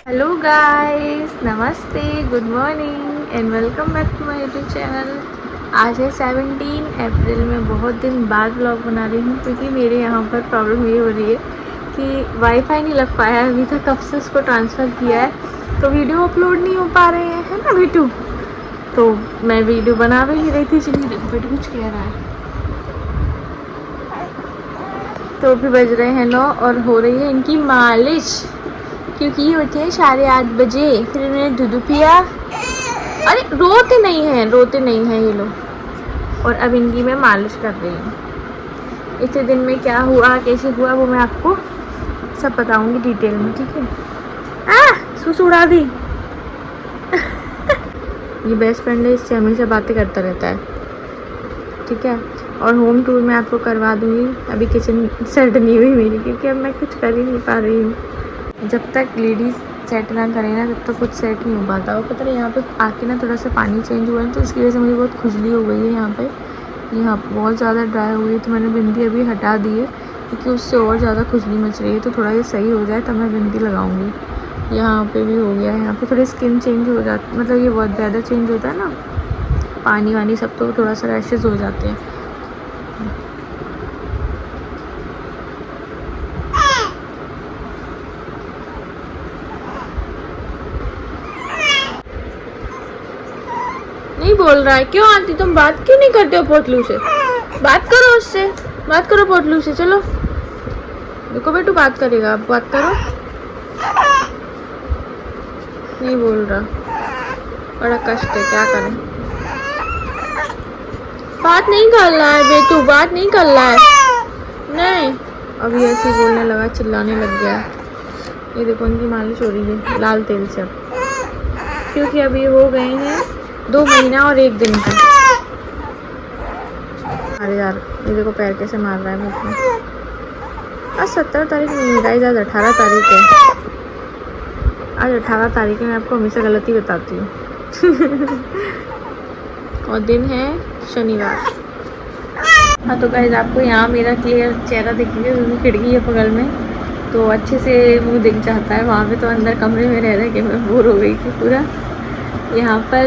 Hello guys, नमस्ते, good morning and welcome back to my YouTube channel. आज है 17 अप्रैल। मैं बहुत दिन बाद व्लॉग बना रही हूँ क्योंकि मेरे यहाँ पर प्रॉब्लम ये हो रही है कि वाईफाई नहीं लग पाया है अभी तक। कब से उसको ट्रांसफ़र किया है तो वीडियो अपलोड नहीं हो पा रहे हैं, है ना बेटू। तो मैं वीडियो बना भी नहीं रही थी। चलिए बेटू कुछ कह रहा है। तो अभी बज रहे हैं 9 और हो रही है इनकी मालिश क्योंकि ये उठे हैं 8:30 बजे। फिर इन्होंने दूध पिया। अरे रोते नहीं हैं ये लोग। और अब इनकी मैं मालिश कर रही हूँ। इतने दिन में क्या हुआ कैसे हुआ वो मैं आपको सब बताऊंगी डिटेल में, ठीक है। सुसु उड़ा दी। ये बेस्ट फ्रेंड है, इससे हमेशा बातें करता रहता है, ठीक है। और होम टूर मैं आपको करवा दूँगी। अभी किचन सेट नहीं हुई मेरी क्योंकि अब मैं कुछ कर ही नहीं पा रही हूँ। जब तक लेडीज़ सेट ना करें ना तब तक कुछ सेट नहीं हो पाता। और पता है यहाँ पे आके ना थोड़ा सा पानी चेंज हुआ है तो इसकी वजह से मुझे बहुत खुजली हो गई है। यहाँ बहुत ज़्यादा ड्राई हो गई तो मैंने बिंदी अभी हटा दी है क्योंकि उससे और ज़्यादा खुजली मच रही है। तो थोड़ा ये सही हो जाए तब मैं बिंदी लगाऊंगी। यहाँ पे भी हो गया है। यहाँ पे थोड़ी स्किन चेंज हो जाती, मतलब ये बहुत ज़्यादा चेंज होता है ना पानी वानी सब, तो थोड़ा सा रैशेज़ हो जाते हैं। नहीं बोल रहा है। क्यों आंटी तुम बात क्यों नहीं करते हो पोटलू से? बात करो उससे, बात करो पोटलू से। चलो देखो बेटू बात करेगा, आप बात करो। नहीं बोल रहा, बड़ा कष्ट है, क्या करें। बात नहीं कर रहा है बेटू, बात नहीं कर रहा है। नहीं, अभी ऐसे ही बोलने लगा, चिल्लाने लग गया। ये देखो इनकी मालिश हो रही है लाल तेल से अब, क्योंकि अभी हो गए हैं 2 महीना और 1 दिन का। अरे यार ये देखो पैर कैसे मार रहा है मुझ में। आज 17 तारीख नहीं गाइस, आज 18 तारीख है। आज 18 तारीख है, मैं आपको हमेशा गलती बताती हूँ। और दिन है शनिवार। हाँ तो गाइस आपको यहाँ मेरा क्लियर चेहरा दिखेगा क्योंकि खिड़की है बगल में, तो अच्छे से मुंह दिख जाता है। वहाँ पे तो अंदर कमरे में रह रहे कि मैं बोर हो गई थी पूरा। यहाँ पर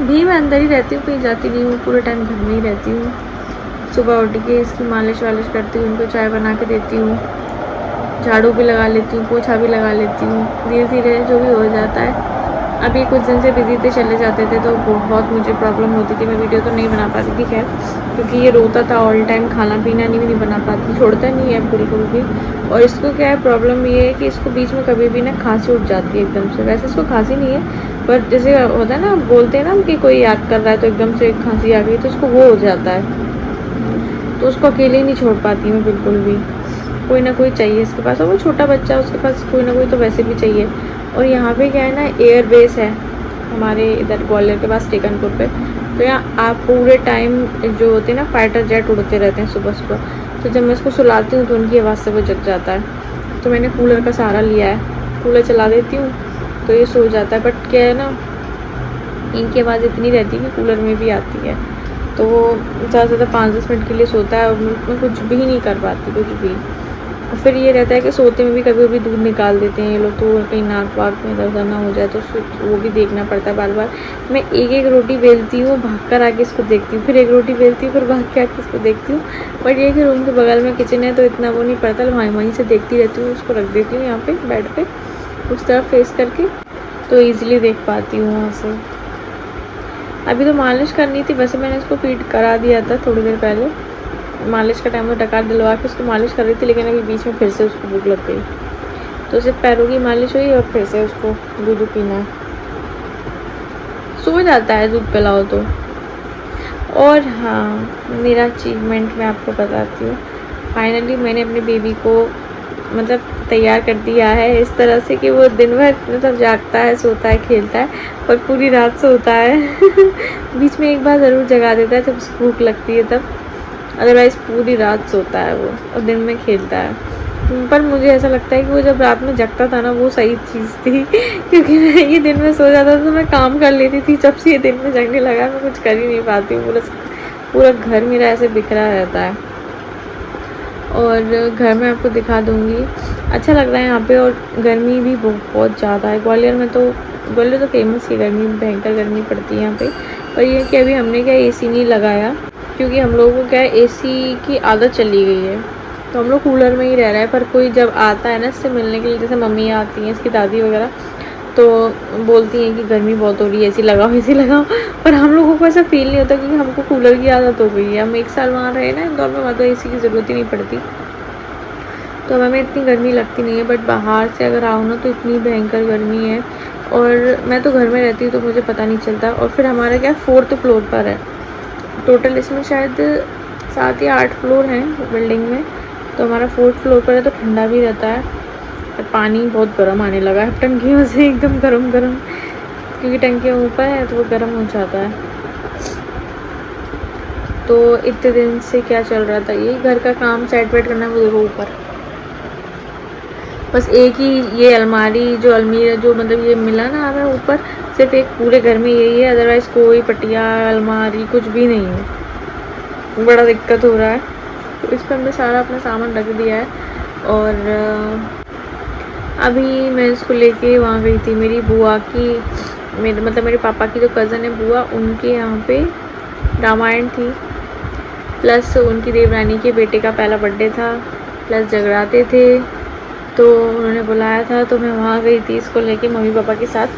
भी मैं अंदर ही रहती हूँ, कहीं जाती नहीं हूँ, पूरे टाइम घर में ही रहती हूँ। सुबह उठ के इसकी मालिश वालिश करती हूँ, इनको चाय बना के देती हूँ, झाड़ू भी लगा लेती हूँ, पोछा भी लगा लेती हूँ। धीरे धीरे जो भी हो जाता है। अभी कुछ दिन से बिजी थे, चले जाते थे तो बहुत मुझे प्रॉब्लम होती थी। मैं वीडियो तो नहीं बना पाती थी खैर, क्योंकि ये रोता था ऑल टाइम, खाना पीना नहीं बना पाती, छोड़ता नहीं है बिल्कुल भी। और इसको क्या है प्रॉब्लम ये है कि इसको बीच में कभी भी ना खांसी उठ जाती है एकदम से। वैसे इसको खांसी नहीं है, पर जैसे होता है ना, बोलते हैं ना कि कोई याद कर रहा है तो एकदम से खांसी आ गई, तो उसको वो हो जाता है। तो उसको अकेले ही नहीं छोड़ पाती मैं बिल्कुल भी। कोई ना कोई चाहिए इसके पास, और वो छोटा बच्चा उसके पास कोई ना कोई तो वैसे भी चाहिए। और यहाँ पे क्या है ना, एयर बेस है हमारे इधर ग्वालियर के पास टेकनपुर पे। तो यहाँ आप पूरे टाइम जो होते हैं ना फाइटर जेट उड़ते रहते हैं सुबह सुबह। तो जब मैं इसको सुलाती हूँ तो उनकी आवाज़ से वो जग जाता है। तो मैंने कूलर का सहारा लिया है, कूलर चला देती हूँ तो ये सो जाता है। बट क्या है ना, इनकी आवाज़ इतनी रहती है कि कूलर में भी आती है, तो वो ज़्यादा से ज़्यादा 5-10 मिनट के लिए सोता है और मैं कुछ भी नहीं कर पाती, कुछ भी। और फिर ये रहता है कि सोते में भी कभी कभी दूध निकाल देते हैं ये लोग, तो कहीं नाक वाक में दर्द ना हो जाए तो वो भी देखना पड़ता है बार बार। मैं एक रोटी बेलती हूँ, भाग कर आके इसको देखती हूँ, फिर एक रोटी बेलती हूँ, फिर भाग के आके इसको देखती हूँ। बट ये कि रूम के बगल में किचन है तो इतना वो नहीं पड़ता, वहीं से देखती रहती हूँ। उसको रख देती हूँ यहाँ पे बेड पे उस तरफ फेस करके, तो ईज़िली देख पाती हूँ वहाँ से। अभी तो मालिश करनी थी, वैसे मैंने इसको फीड करा दिया था थोड़ी देर पहले। मालिश का टाइम तो डकार दिलवा के उसको मालिश कर रही थी, लेकिन अभी बीच में फिर से उसको भूख लग गई, तो सिर्फ पैरों की मालिश हुई और फिर से उसको दूध पीना है। सो जाता है दूध पिलाओ तो। और हाँ, मेरा अचीवमेंट मैं आपको बताती हूँ। फाइनली मैंने अपने बेबी को मतलब तैयार कर दिया है इस तरह से कि वो दिन भर मतलब जागता है, सोता है, खेलता है, और पूरी रात सोता है। बीच में एक बार ज़रूर जगा देता है जब उसको भूख लगती है तब, अदरवाइज़ पूरी रात सोता है वो और दिन में खेलता है। पर मुझे ऐसा लगता है कि वो जब रात में जगता था ना वो सही चीज़ थी, क्योंकि मैं ये दिन में सो जाता था तो मैं काम कर लेती थी। जब से ये दिन में जगने लगा मैं कुछ कर ही नहीं पाती हूँ। पूरा घर मेरा ऐसे बिखरा रहता है। और घर में आपको दिखा दूँगी। अच्छा लग रहा है यहाँ पे, और गर्मी भी बहुत ज़्यादा है। ग्वालियर तो फेमस ही, गर्मी में भयंकर गर्मी पड़ती है यहाँ पे। पर ये कि अभी हमने क्या एसी नहीं लगाया, क्योंकि हम लोगों को क्या है एसी की आदत चली गई है, तो हम लोग कूलर में ही रह रहे हैं। पर कोई जब आता है ना इससे मिलने के लिए, जैसे मम्मी आती हैं, इसकी दादी वगैरह, तो बोलती हैं कि गर्मी बहुत हो रही है, एसी लगाओ एसी लगाओ। पर हम लोगों को ऐसा फील नहीं होता, क्योंकि हमको कूलर की आदत हो गई है। हम 1 साल वहाँ रहे ना इंदौर में, वहाँ तो एसी की ज़रूरत ही नहीं पड़ती, तो हमें इतनी गर्मी लगती नहीं है। बट बाहर से अगर आओ ना तो इतनी भयंकर गर्मी है। और मैं तो घर में रहती हूँ तो मुझे पता नहीं चलता। और फिर हमारा क्या 4th फ्लोर पर है टोटल, इसमें शायद 7 या 8 फ्लोर हैं बिल्डिंग में, तो हमारा 4th फ्लोर पर है, तो ठंडा भी रहता है। और पानी बहुत गर्म आने लगा है टंकियों से, एकदम गर्म, क्योंकि टंकियाँ ऊपर है तो वो गर्म हो जाता है। तो इतने दिन से क्या चल रहा था, ये घर का काम सेट वेट करना, वो देखो ऊपर बस एक ही ये अलमारी जो अलमीरा जो मतलब ये मिला ना हमें ऊपर, सिर्फ एक पूरे घर में यही है, अदरवाइज़ कोई पटिया अलमारी कुछ भी नहीं है। बड़ा दिक्कत हो रहा है, तो इस पर हमने सारा अपना सामान रख दिया है। और अभी मैं इसको लेके वहाँ गई थी, मेरी बुआ की, मेरे पापा की जो कज़न है बुआ, उनके यहाँ पे रामायण थी, प्लस उनकी देवरानी के बेटे का पहला बर्थडे था, प्लस जगराते थे, तो उन्होंने बुलाया था, तो मैं वहाँ गई थी इसको लेके मम्मी पापा के साथ।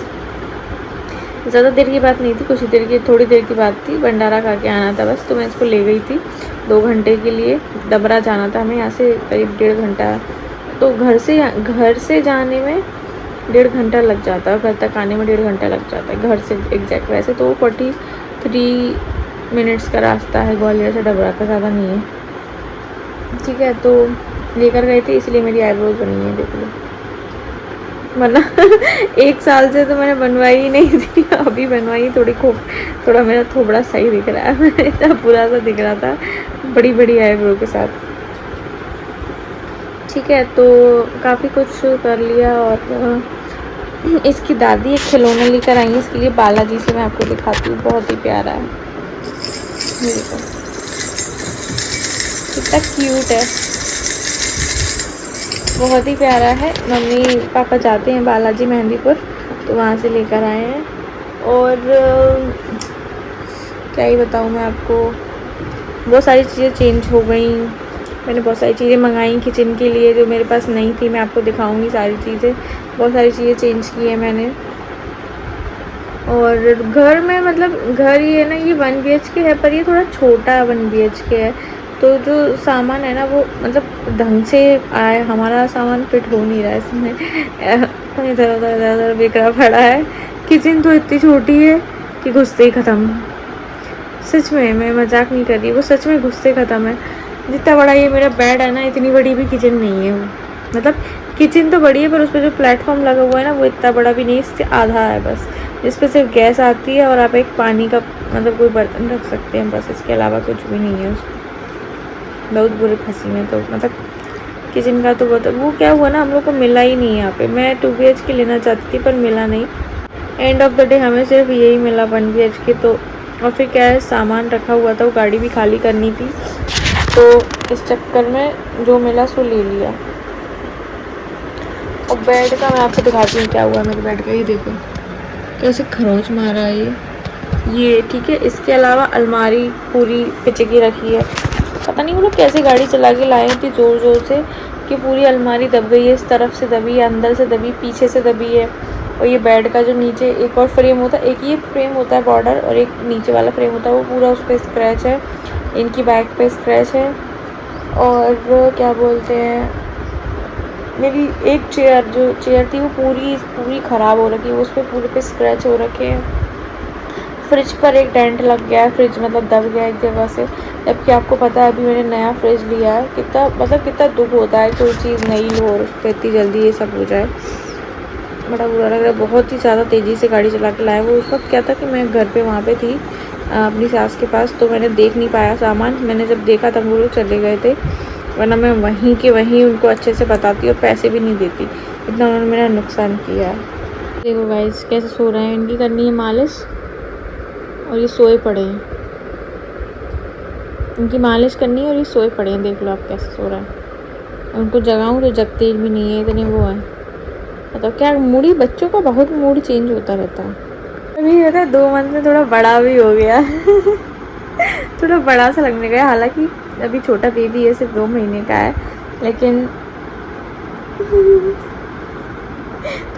ज़्यादा देर की बात नहीं थी, कुछ देर की, थोड़ी देर की बात थी, भंडारा खा के आना था बस। तो मैं इसको ले गई थी 2 घंटे के लिए, डबरा जाना था हमें यहाँ से करीब 1.5 घंटा, तो घर से जाने में 1.5 घंटा लग जाता है, घर तक आने में 1.5 घंटा लग जाता है घर से एग्जैक्ट। वैसे तो 43 मिनट्स का रास्ता है ग्वालियर से डबरा का, ज़्यादा नहीं है, ठीक है। तो लेकर गए थे, इसलिए मेरी आईब्रोज बनी है, देख लो, वरना 1 साल से तो मैंने बनवाई ही नहीं थी, अभी बनवाई। थोड़ा मेरा थोबड़ा सही दिख रहा है, मैंने इतना बुरा सा दिख रहा था बड़ी आईब्रो के साथ, ठीक है। तो काफ़ी कुछ कर लिया। और इसकी दादी एक खिलौना लेकर आई है इसके लिए बालाजी से, मैं आपको दिखाती हूँ, बहुत ही प्यारा है, ये देखो कितना क्यूट है, बहुत ही प्यारा है। मम्मी पापा जाते हैं बालाजी मेहंदीपुर, तो वहाँ से लेकर आए हैं। और क्या ही बताऊँ मैं आपको, बहुत सारी चीज़ें चेंज हो गई, मैंने बहुत सारी चीज़ें मंगाई किचन के लिए जो मेरे पास नहीं थी, मैं आपको दिखाऊंगी सारी चीज़ें, बहुत सारी चीज़ें चेंज की है मैंने। और घर में मतलब घर ये है ना, ये 1 BHK है, पर ये थोड़ा छोटा 1 BHK है, तो जो सामान है ना वो मतलब ढंग से आए, हमारा सामान फिट हो नहीं रहा है इसमें, इधर बिखरा पड़ा है। किचन तो इतनी छोटी है कि घुसते ही ख़त्म, सच में मैं मजाक नहीं कर रही, वो सच में घुसते ख़त्म है। जितना बड़ा ये मेरा बेड है ना, इतनी बड़ी भी किचन नहीं है वो, मतलब किचन तो बड़ी है, पर उस पर जो प्लेटफॉर्म लगा हुआ है ना वो इतना बड़ा भी नहीं, इससे आधा है बस, जिस पर सिर्फ गैस आती है और आप एक पानी का मतलब कोई बर्तन रख सकते हैं, बस इसके अलावा कुछ भी नहीं है उसमें। बहुत बुरे फंसी में, तो मतलब किचन का तो बहुत, वो क्या हुआ ना, हम लोग को मिला ही नहीं यहाँ पे। मैं 2 BHK लेना चाहती थी पर मिला नहीं, एंड ऑफ द डे हमें सिर्फ यही मिला 1 BHK। तो और फिर क्या है, सामान रखा हुआ था, वो गाड़ी भी खाली करनी थी, तो इस चक्कर में जो मिला सो ले लिया। और बेड का मैं आपको दिखाती हूँ क्या हुआ मेरे बेड का, ये देखो कैसे खरोंच मारा है ये, ठीक है। इसके अलावा अलमारी पूरी पिचकी रखी है, पता नहीं वो लोग कैसे गाड़ी चला के लाए थे ज़ोर ज़ोर से, कि पूरी अलमारी दब गई है, इस तरफ से दबी है, अंदर से दबी, पीछे से दबी है। और ये बेड का जो नीचे एक और फ्रेम होता है, एक ये फ्रेम होता है बॉर्डर, और एक नीचे वाला फ्रेम होता है, वो पूरा उस पर स्क्रैच है, इनकी बैक पे स्क्रैच है। और क्या बोलते हैं, मेरी एक जो चेयर थी वो पूरी ख़राब हो रखी है, उस पर पूरे पे स्क्रैच हो रखे हैं। फ्रिज पर एक डेंट लग गया है, फ्रिज मतलब दब गया एक जगह से, जबकि आपको पता है अभी मैंने नया फ्रिज लिया है, कितना दुख होता है कोई चीज़ नई लो और उस पर इतनी जल्दी ये सब हो जाए, बड़ा बुरा लग रहा है। बहुत ही ज़्यादा तेज़ी से गाड़ी चला के लाया। वो उस वक्त क्या था कि मैं घर पे वहाँ पे थी अपनी सास के पास, तो मैंने देख नहीं पाया सामान, मैंने जब देखा तब वो लोग चले गए थे, वरना मैं वहीं के वहीं उनको अच्छे से बताती और पैसे भी नहीं देती, इतना उन्होंने मेरा नुकसान किया है। देखो गाइस कैसे सो रहे हैं, इनकी करनी है मालिश और ये सोए पड़े हैं, इनकी मालिश करनी है और ये सोए पड़े हैं, देख लो आप कैसे सो रहे हैं। उनको जगाऊँ तो जगते भी नहीं है, इतने वो है। मतलब क्या मूड ही बच्चों का बहुत मूड चेंज होता रहता है। अभी पता है 2 मंथ में थोड़ा बड़ा भी हो गया थोड़ा बड़ा सा लगने गया, हालांकि अभी छोटा बेबी है, सिर्फ 2 महीने का है, लेकिन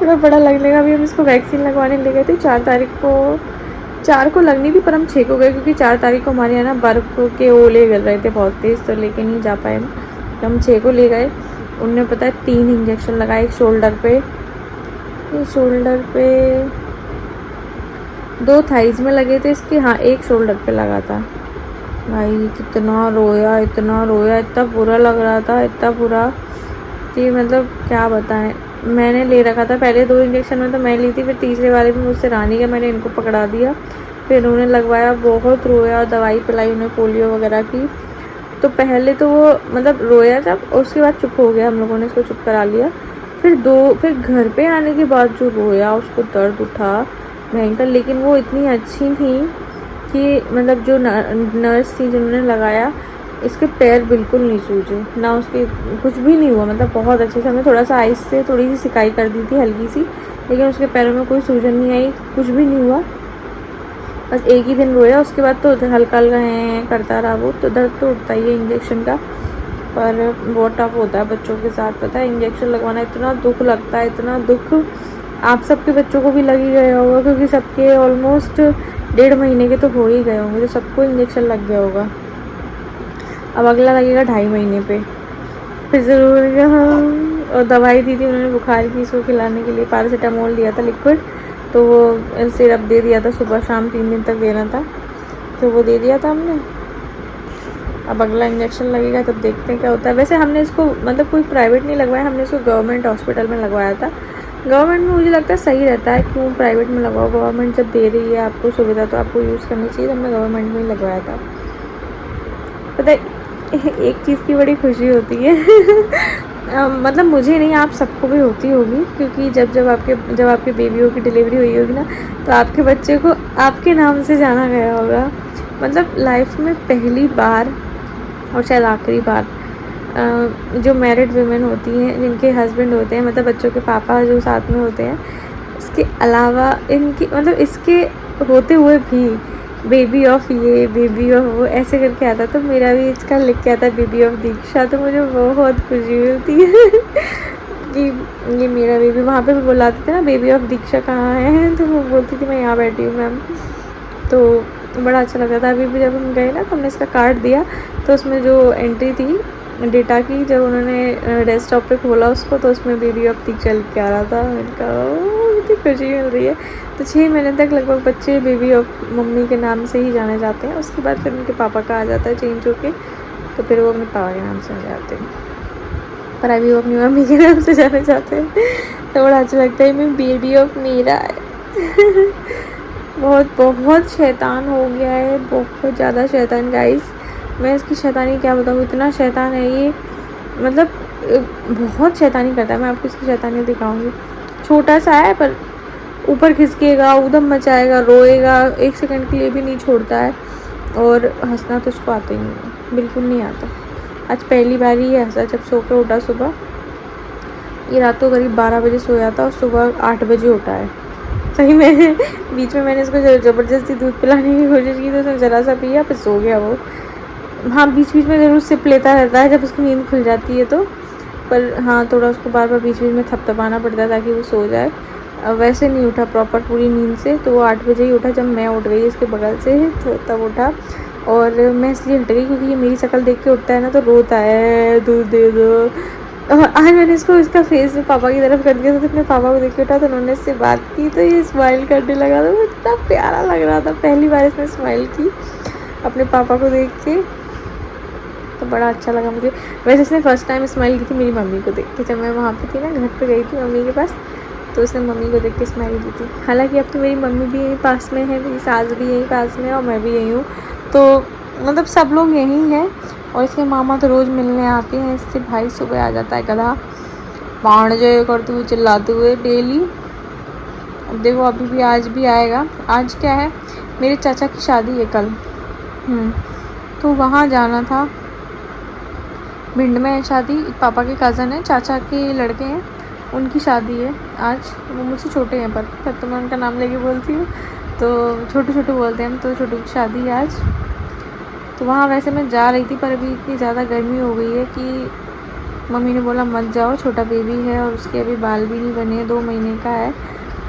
थोड़ा बड़ा लगने का। अभी हम इसको वैक्सीन लगवाने ले गए थे 4 तारीख को, 4 को लगनी थी पर हम 6 को गए, क्योंकि 4 तारीख को हमारे यहाँ ना बर्फ़ के ओले गिर रहे थे बहुत तेज़, तो लेके नहीं जा पाए हम, तो हम 6 को ले गए। उनने पता है 3 इंजेक्शन लगाए, एक शोल्डर पे 2 थाइज़ में लगे थे इसके, हाँ 1 शोल्डर पे लगा था। भाई कितना रोया, इतना बुरा लग रहा था, इतना बुरा कि मतलब क्या बताएं। मैंने ले रखा था पहले 2 इंजेक्शन में तो मैं ली थी, फिर तीसरे वाले में मुझसे रानी का मैंने इनको पकड़ा दिया, फिर उन्हें लगवाया, बहुत रोया, दवाई पिलाई उन्हें पोलियो वगैरह की। तो पहले तो वो मतलब रोया था, उसके बाद चुप हो गया, हम लोगों ने इसको चुप करा लिया। फिर घर पे आने के बाद जो रोया, उसको दर्द उठा भयंकर, लेकिन वो इतनी अच्छी थी कि मतलब जो नर्स थी जिन्होंने लगाया, इसके पैर बिल्कुल नहीं सूजे, ना उसके कुछ भी नहीं हुआ, मतलब बहुत अच्छे से। हमने थोड़ा सा आइस से थोड़ी सी सिकाई कर दी थी हल्की सी, लेकिन उसके पैरों में कोई सूजन नहीं आई, कुछ भी नहीं हुआ। बस एक ही दिन रोया, उसके बाद तो हल्का हल्का है करता रहा वो, तो दर्द तो उठता ही है इंजेक्शन का, पर बहुत टफ होता है बच्चों के साथ। पता है इंजेक्शन लगवाना इतना दुख लगता है, इतना दुख। आप सबके बच्चों को भी लग ही गया होगा, क्योंकि सबके ऑलमोस्ट 1.5 महीने के तो हो ही गए होंगे, तो सबको इंजेक्शन लग गया होगा। अब अगला लगेगा 2.5 महीने पे, फिर ज़रूर लगेगा। हाँ, और दवाई दी थी उन्होंने बुखार की, इसको खिलाने के लिए पैरासीटामोल दिया था लिक्विड, तो वो सिरप दे दिया था, सुबह शाम 3 दिन तक देना था, तो वो दे दिया था हमने। अब अगला इंजेक्शन लगेगा तब देखते हैं क्या होता है। वैसे हमने इसको मतलब कोई प्राइवेट नहीं लगवाया, हमने इसको गवर्नमेंट हॉस्पिटल में लगवाया था। गवर्नमेंट में मुझे लगता है सही रहता है, क्यों प्राइवेट में लगवाओ, गवर्नमेंट जब दे रही है आपको सुविधा तो आपको यूज़ करनी चाहिए। तो हमने गवर्नमेंट में ही लगवाया था। पता है एक चीज़ की बड़ी खुशी होती है मतलब मुझे नहीं, आप सबको भी होती होगी, क्योंकि जब आपके बेबियों की डिलीवरी हुई होगी ना, तो आपके बच्चे को आपके नाम से जाना गया होगा। मतलब लाइफ में पहली बार और शायद आखिरी बार जो मैरिड वुमेन होती हैं, जिनके हस्बैंड होते हैं, मतलब बच्चों के पापा जो साथ में होते हैं, इसके अलावा इनकी मतलब इसके होते हुए भी बेबी ऑफ ये, बेबी ऑफ वो ऐसे करके आता, तो मेरा भी इसका लिख के आता बेबी ऑफ दीक्षा, तो मुझे बहुत खुशी होती है कि ये मेरा बेबी। वहाँ पे भी बुलाते थे ना बेबी ऑफ दीक्षा कहाँ है, तो वो बोलती थी मैं यहाँ बैठी हूँ मैम, तो बड़ा अच्छा लगता था। अभी भी जब हम गए ना तो हमने इसका कार्ड दिया, तो उसमें जो एंट्री थी डेटा की, जब उन्होंने डेस्कटॉप पे खोला उसको, तो उसमें बेबी ऑफ दीक्षा लिख के आ रहा था। मैंने कहा इतनी खुशी मिल रही है। तो 6 महीने तक लगभग बच्चे बेबी ऑफ मम्मी के नाम से ही जाने जाते हैं, उसके बाद फिर उनके पापा का आ जाता है चेंज होके, तो फिर वो अपने पापा के नाम से आ जाते हैं, पर अभी वो अपनी मम्मी के नाम से जाने जाते हैं, तो बड़ा अच्छा लगता है मैं बेबी ऑफ मीरा है बहुत शैतान हो गया है, बहुत ज़्यादा शैतान गाइस। मैं इसकी शैतानी क्या बताऊँ, इतना शैतान है ये, मतलब बहुत शैतानी करता है। मैं आपको इसकी शैतानी दिखाऊंगी। छोटा सा है पर ऊपर खिसकेगा, उधम मचाएगा, रोएगा, 1 सेकंड के लिए भी नहीं छोड़ता है, और हंसना तो उसको आता ही नहीं है, बिल्कुल नहीं आता। आज पहली बार ही हंसा जब सो के उठा सुबह। ये रात को करीब 12 बजे सोया था और सुबह 8 बजे उठा है। सही में बीच में मैंने इसको ज़बरदस्ती दूध पिलाने की कोशिश की, तो उसने ज़रा सा पिया, फिर सो गया वो। हाँ बीच बीच में ज़रूर सिप लेता रहता है जब उसकी नींद खुल जाती है तो, पर हाँ थोड़ा उसको बार बार बीच बीच में थपथपाना पड़ता है ताकि वो सो जाए। वैसे नहीं उठा प्रॉपर पूरी नींद से, तो वो 8 बजे ही उठा। जब मैं उठ गई इसके बगल से तो तब उठा, और मैं इसलिए हट गई क्योंकि ये मेरी शक्ल देख के उठता है ना, तो रोता है दूध दे दो। आज मैंने इसको इसका फेस पापा की तरफ कर दिया, तो अपने पापा को देख के उठा, तो उन्होंने इससे बात की, तो ये स्माइल करने लगा, तो इतना प्यारा लग रहा था। पहली बार इसने स्माइल की अपने पापा को देख के, तो बड़ा अच्छा लगा मुझे। वैसे इसने फ़र्स्ट टाइम स्माइल की थी मेरी मम्मी को देख के, जब मैं वहाँ पे थी ना, घर पे गई थी मम्मी के पास, तो उसने मम्मी को देख के स्माइल की थी। हालांकि अब तो मेरी मम्मी भी यहीं पास में है, मेरी सास भी यहीं पास में है, और मैं भी यहीं हूँ, तो मतलब सब लोग यहीं हैं। और इसके मामा तो रोज़ मिलने आते हैं इससे। भाई सुबह आ जाता है गधा, भाणजे करते हुए चिल्लाते हुए डेली। अब देखो अभी भी आज भी आएगा। आज क्या है, मेरे चाचा की शादी है कल, तो वहाँ जाना था, भिंड में है शादी, पापा के कज़न है, चाचा के लड़के हैं, उनकी शादी है आज। वो मुझसे छोटे हैं पर तो मैं उनका नाम लेके बोलती हूँ, तो छोटू छोटू बोलते हैं हम, तो छोटू की शादी है आज। तो वहाँ वैसे मैं जा रही थी, पर अभी इतनी ज़्यादा गर्मी हो गई है कि मम्मी ने बोला मत जाओ, छोटा बेबी है और उसके अभी बाल भी नहीं बने, 2 महीने का है,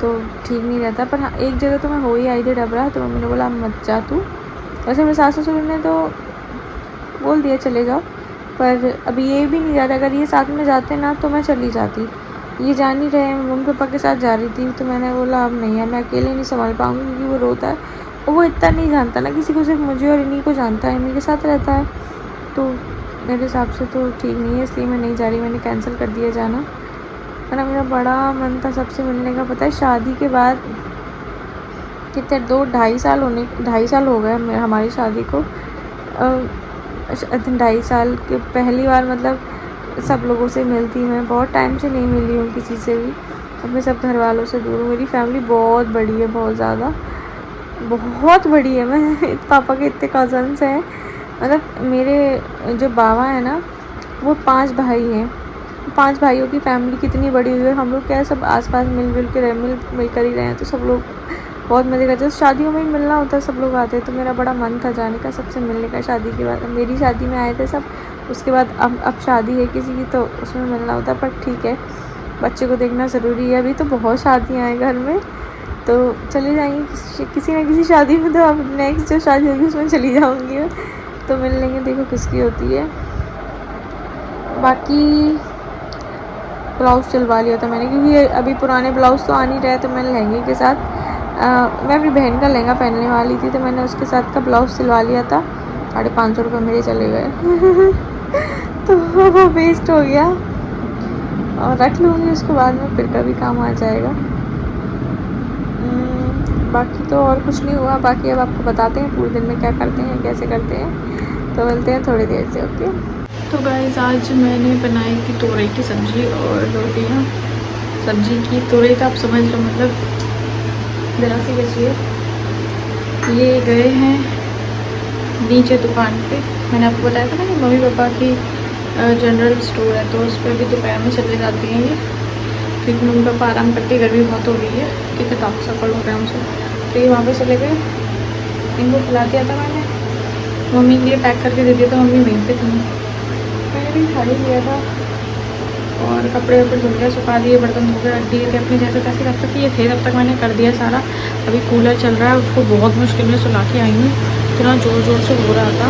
तो ठीक नहीं रहता। पर हाँ, एक जगह तो मैं हो ही आई थी डबरा, तो मम्मी ने बोला मत जा तू। वैसे मेरे सास ससुर ने तो बोल दिया चले जाओ, पर अभी ये भी नहीं जा रहा। अगर ये साथ में जाते ना तो मैं चली जाती, ये जान ही रहे, मम्मी पापा के साथ जा रही थी, तो मैंने बोला अब नहीं है, मैं अकेले नहीं संभाल पाऊँगी, क्योंकि वो रोता है और वो इतना नहीं जानता ना किसी को, सिर्फ मुझे और इन्हीं को जानता है, इन्हीं के साथ रहता है, तो मेरे हिसाब से तो ठीक नहीं है, इसलिए मैं नहीं जा रही, मैंने कैंसिल कर दिया जाना। वरना मेरा बड़ा मन था सबसे मिलने का। पता है शादी के बाद कितने 2-2.5 साल हो गए हमारी शादी को, 2.5 साल के पहली बार मतलब सब लोगों से मिलती। मैं बहुत टाइम से नहीं मिली हूँ किसी से भी, अपने सब घर वालों से दूर हूँ। मेरी फैमिली बहुत बड़ी है, बहुत ज़्यादा, बहुत बड़ी है। मैं पापा के इतने कज़न्स हैं, मतलब मेरे जो बाबा है ना वो 5 भाई हैं, 5 भाइयों की फैमिली कितनी बड़ी हुई है। हम लोग क्या है सब आसपास मिल कर ही रहे हैं, तो सब लोग बहुत मज़े करते हैं। शादियों में ही मिलना होता है, सब लोग आते हैं, तो मेरा बड़ा मन था जाने का, सबसे मिलने का। शादी के बाद मेरी शादी में आए थे सब, उसके बाद अब शादी है किसी की, तो उसमें मिलना होता है। पर ठीक है, बच्चे को देखना ज़रूरी है, अभी तो बहुत शादियाँ हैं घर में, तो चले जाएंगे किसी ना किसी शादी में, तो अब नेक्स्ट जो शादी होगी उसमें चली जाऊँगी मैं, तो मिल लेंगे, देखो किसकी होती है। बाकी ब्लाउज़ सिलवा लिया था मैंने, क्योंकि अभी पुराने ब्लाउज़ तो आ नहीं रहे, तो मैं लहंगे के साथ मैं अपनी बहन का लहंगा पहनने वाली थी, तो मैंने उसके साथ का ब्लाउज़ सिलवा लिया था। 550 रुपये मेरे चले गए तो वो वेस्ट हो गया, और रख लूँगी उसको बाद में, फिर कभी काम आ जाएगा। बाकी तो और कुछ नहीं हुआ। बाकी अब आपको बताते हैं पूरे दिन में क्या करते हैं, कैसे करते हैं, तो मिलते हैं थोड़ी देर से। ओके, तो गाइस आज मैंने बनाई थी तोरई की सब्ज़ी और रोटियाँ। सब्ज़ी की तोरई तो आप समझ लो, मतलब ज़रा सी बची है। ये गए हैं नीचे दुकान पे, मैंने आपको बताया था ना कि मम्मी पापा की जनरल स्टोर है, तो उस पर भी दोपहर में चले जाती हैं ये, क्योंकि मम्मी पापा आराम करके, गर्मी बहुत हो रही है, कितने ताप सफल हो गए हमसे, तो ये वहाँ पे चले गए। इनको खिला दिया था मैंने, मम्मी के लिए पैक करके दे दिया था, मम्मी वहीं पे थी, मैंने भी खा ही लिया था। और कपड़े वपड़े धुल गए, सुखा दिए, बर्तन धो के रख दिए थे अपने जैसे तैसे, तब तक ये थे तब तक मैंने कर दिया सारा। अभी कूलर चल रहा है, उसको बहुत मुश्किल में सुला के आई हूँ, इतना ज़ोर ज़ोर से हो रहा था,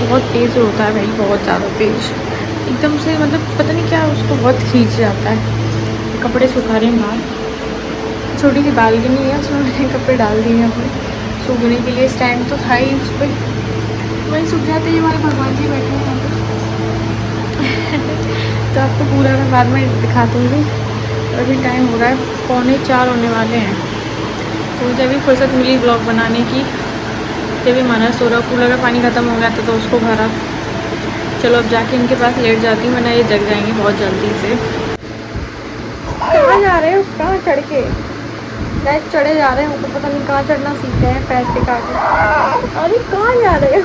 बहुत तेज़ होता है भाई, बहुत ज़्यादा तेज़, एकदम से, मतलब पता नहीं क्या उसको बहुत खींच जाता है। कपड़े सुखा रहे हैं बाहर, छोटी सी बालकनी है, उसमें मैंने कपड़े डाल दिए हैं अपने सूखने के लिए, स्टैंड तो था ही उस पर, वही सूख जाते हैं। हमारे भगवान जी बैठे हैं यहाँ पर तो आपको पूरा मैं बाद में दिखा दूँगी। अभी टाइम हो रहा है 3:45 होने वाले हैं, तो मुझे अभी फुर्सत मिली ब्लॉग बनाने की, जब भी माना सो रहा, कूलर का पानी ख़त्म हो गया था तो उसको भरा। चलो अब जाके इनके पास लेट जाती हूँ, वरना ये जग जाएंगे बहुत जल्दी से। कहाँ जा रहे हो, कहाँ चढ़ के गैस चढ़े जा रहे हैं ऊपर, पता नहीं कहाँ चढ़ना सीखे हैं, पैर पे काटे। अरे कहाँ जा रहे हो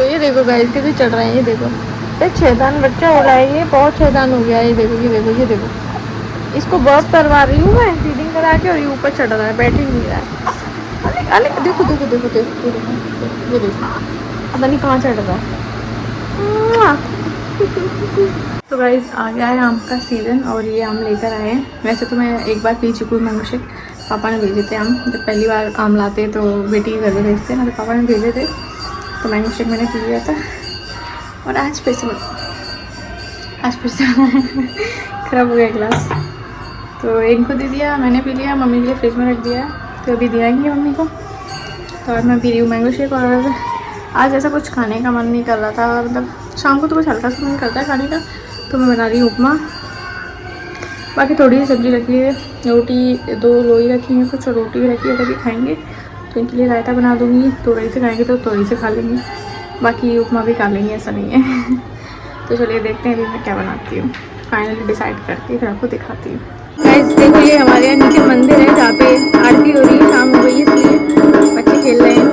ये देखो गाइस कैसे चढ़ रहे हैं, ये देखो, एक शैतान बच्चा हो रहा है, ये बहुत शैतान हो गया है। ये देखो, ये देखो, ये देखो, इसको बर्फ करवा रही हूँ मैं फीडिंग करा के, और ये ऊपर चढ़ रहा है, बैठ ही नहीं रहा है। अरे अरे देखो देखो देखो देखो, ये देखो, पता नहीं कहाँ चढ़ रहा है। तो गाइस आ गया है आम का सीज़न, और ये आम लेकर आए हैं। वैसे तो मैं एक बार पी चुकी हूँ मैंगो शेक, पापा ने भेजे थे आम, जब पहली बार आम लाते तो बेटी के घर में भेजते हैं ना, तो पापा ने भेजे थे, तो मैंगो शेक मैंने पी लिया था। और आज फिर से ख़राब हो गया गिलास, तो इनको दे दिया, मैंने पी लिया, मम्मी के लिए फ्रिज में रख दिया, तो अभी दिलाएंगे मम्मी को। तो आज मैं पी रही हूँ मैंगो शेक, और आज ऐसा कुछ खाने का मन नहीं कर रहा था, मतलब शाम को तो कुछ हल्का सा मन करता है खाने का, तो मैं बना रही हूँ उपमा। बाकी थोड़ी सी सब्ज़ी रखी है, रोटी 2 लोई रखी हैं कुछ, और रोटी भी रखी है, तभी खाएंगे, तो इनके लिए रायता बना दूँगी। तोरई से खाएंगे तो तोरई से खा लेंगे, बाकी उपमा भी खा लेंगे, ऐसा नहीं है तो चलिए देखते हैं अभी मैं क्या बनाती हूँ, फाइनली डिसाइड करती, फिर आपको दिखाती हूँ। गाइस देखो, ये हमारे यहाँ नीचे मंदिर है जहाँ पे आरती हो रही है, शाम हो गई इसलिए बच्चे खेल रहे हैं,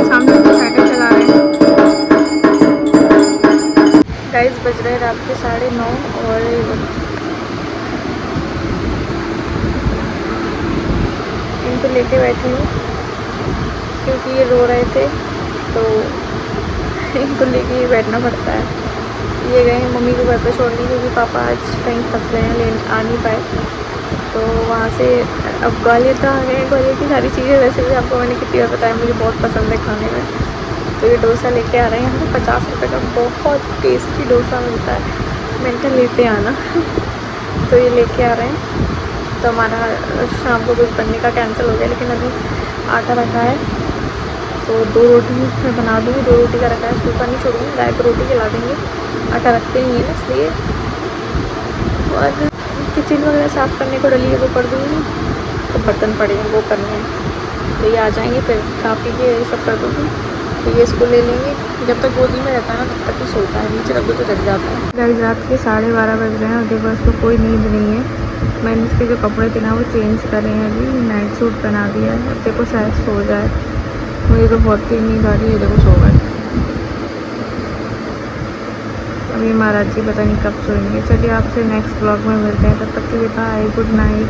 सामने तो साइकिल चला रहे हैं। गाइस बज रहे हैं रात के 9:30 और इनको लेके बैठी हूँ क्योंकि ये रो रहे थे तो इनको लेके ही बैठना पड़ता है। ये गए हैं मम्मी को घर पे छोड़ने क्योंकि पापा आज कहीं फंस गए हैं, लेने आ नहीं पाए। तो वहाँ से अब ग्वालियर तो आ गए हैं। ग्वालियर की सारी चीज़ें वैसे भी आपको मैंने कितनी बार बताया, मुझे बहुत पसंद है खाने में। तो ये डोसा लेके आ रहे हैं, यहाँ पे 50 रुपये का बहुत टेस्टी डोसा मिलता है। मैंने कहा लेते आना तो ये लेके आ रहे हैं। तो हमारा शाम को कुछ बनने का कैंसिल हो गया, लेकिन अभी आटा रखा है तो 2 रोटी मैं बना दूँगी। 2 रोटी का रखा है, सूखा नहीं छोड़ूँगी, गाय को रोटी खिला देंगे। आटा रखते ही है ना इसलिए। और किचन वगैरह साफ़ करने को डली है वो कर दूँगी, तो बर्तन पड़े हैं वो करने हैं। तो ये आ जाएंगे फिर खा पी के ये सब कर दूँगी। तो ये इसको ले लेंगे, जब तक गोदी में रहता है ना तब तक ही सोता है, नीचे रख दो तो जग जाता है। गाइस रात के 12:30 बज रहे हैं और देखो इसको कोई नींद नहीं है। मैंने इसके जो कपड़े थे ना वो चेंज करे हैं, अभी नाइट सूट पहना दिया है। अब देखो शायद सो जाए, मुझे तो बहुत ही नींद आ रही है। देखो सो गए। अभी महाराज जी पता नहीं कब सोएंगे। चलिए आपसे नेक्स्ट ब्लॉग में मिलते हैं, तब तक के लिए बाय, गुड नाइट।